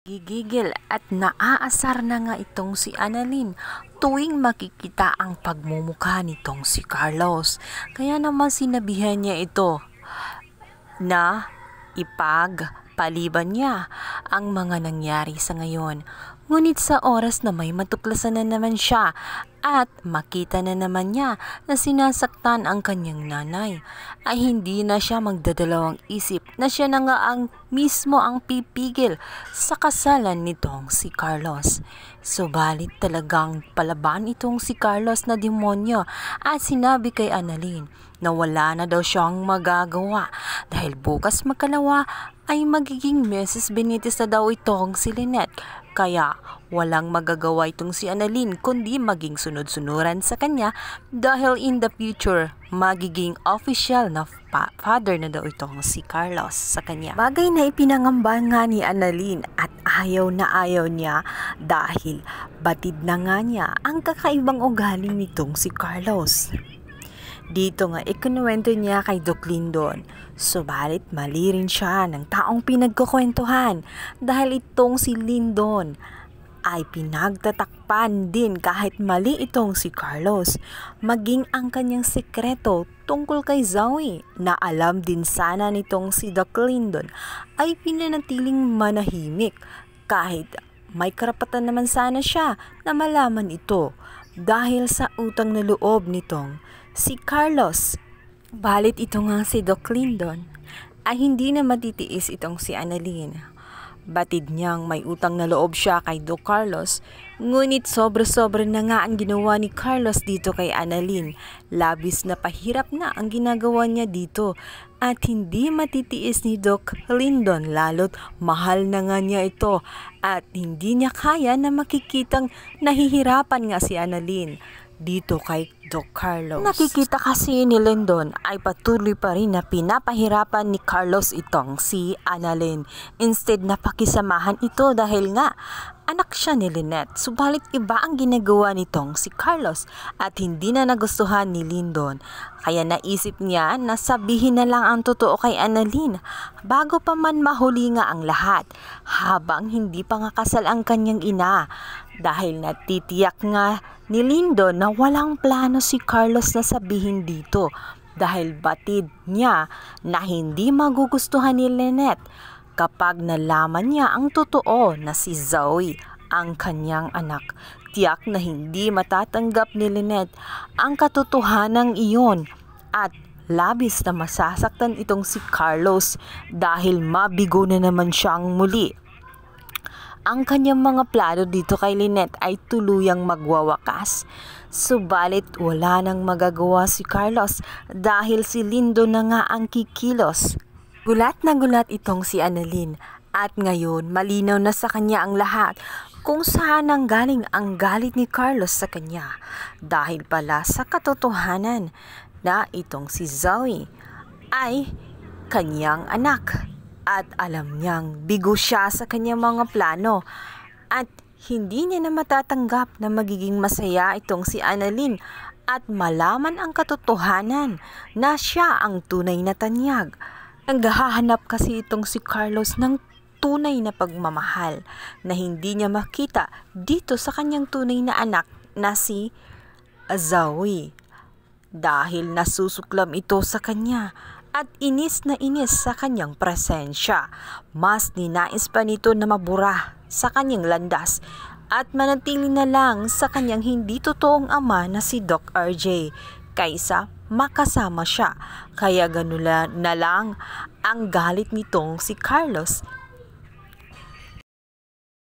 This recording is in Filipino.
Gigigil at naaasar na nga itong si Annalyn tuwing makikita ang pagmumukha nitong si Carlos. Kaya naman sinabihan niya ito na ipagpaliban niya ang mga nangyari sa ngayon. Ngunit sa oras na may matuklasan na naman siya at makita na naman niya na sinasaktan ang kanyang nanay, ay hindi na siya magdadalawang isip na siya na nga ang mismo ang pipigil sa kasalan nitong si Carlos. Subalit talagang palaban itong si Carlos na demonyo at sinabi kay Annalyn na wala na daw siyang magagawa dahil bukas makalawa ay magiging Mrs. Benitez na daw itong si Lynette. Kaya walang magagawa itong si Annalyn kundi maging sunod-sunuran sa kanya dahil in the future magiging official na father na daw itong si Carlos sa kanya. Bagay na ipinangamba nga ni Annalyn at ayaw na ayaw niya dahil batid na nga niya ang kakaibang ugali nitong si Carlos. Dito nga ikinuwento niya kay Doc Lyndon, subalit mali rin siya ng taong pinagkukwentuhan dahil itong si Lyndon ay pinagtatakpan din kahit mali itong si Carlos, maging ang kanyang sekreto tungkol kay Zoe na alam din sana nitong si Doc Lyndon ay pinanatiling manahimik kahit may karapatan naman sana siya na malaman ito dahil sa utang na loob nitong si Carlos. Balit ito nga si Doc Lyndon ay hindi na matitiis itong si Annalyn. Batid niyang may utang na loob siya kay Doc Carlos, ngunit sobra-sobra na nga ang ginawa ni Carlos dito kay Annalyn. Labis na pahirap na ang ginagawa niya dito at hindi matitiis ni Doc Lyndon lalo't mahal na nga niya ito at hindi niya kaya na makikitang nahihirapan nga si Annalyn dito kay Doc Carlos. Nakikita kasi ni Lyndon ay patuloy pa rin na pinapahirapan ni Carlos itong si Annalyn instead na pakisamahan ito dahil nga anak siya ni Lynette. Subalit iba ang ginagawa nitong si Carlos at hindi na nagustuhan ni Lyndon. Kaya naisip niya na sabihin na lang ang totoo kay Annalyn bago pa man mahuli nga ang lahat habang hindi pa nga kasal ang kanyang ina. Dahil natitiyak nga ni Lyndon na walang plano si Carlos na sabihin dito dahil batid niya na hindi magugustuhan ni Lynette kapag nalaman niya ang totoo na si Zoe ang kanyang anak. Tiyak na hindi matatanggap ni Lynette ang katotohanan iyon at labis na masasaktan itong si Carlos dahil mabigo na naman siyang muli. Ang kanyang mga plano dito kay Lynette ay tuluyang magwawakas. Subalit wala nang magagawa si Carlos dahil si Lyndon na nga ang kikilos. Gulat na gulat itong si Annalyn at ngayon malinaw na sa kanya ang lahat kung saan ang galing ang galit ni Carlos sa kanya dahil pala sa katotohanan na itong si Zoe ay kanyang anak. At alam niyang bigo siya sa kanyang mga plano at hindi niya na matatanggap na magiging masaya itong si Annalyn at malaman ang katotohanan na siya ang tunay na tanyag. Naghahanap kasi itong si Carlos ng tunay na pagmamahal na hindi niya makita dito sa kanyang tunay na anak na si Zoe dahil nasusuklam ito sa kanya at inis na inis sa kanyang presensya. Mas ninais pa nito na mabura sa kanyang landas at manatili na lang sa kanyang hindi totoong ama na si Doc RJ kaysa makasama siya. Kaya ganun na lang ang galit nitong si Carlos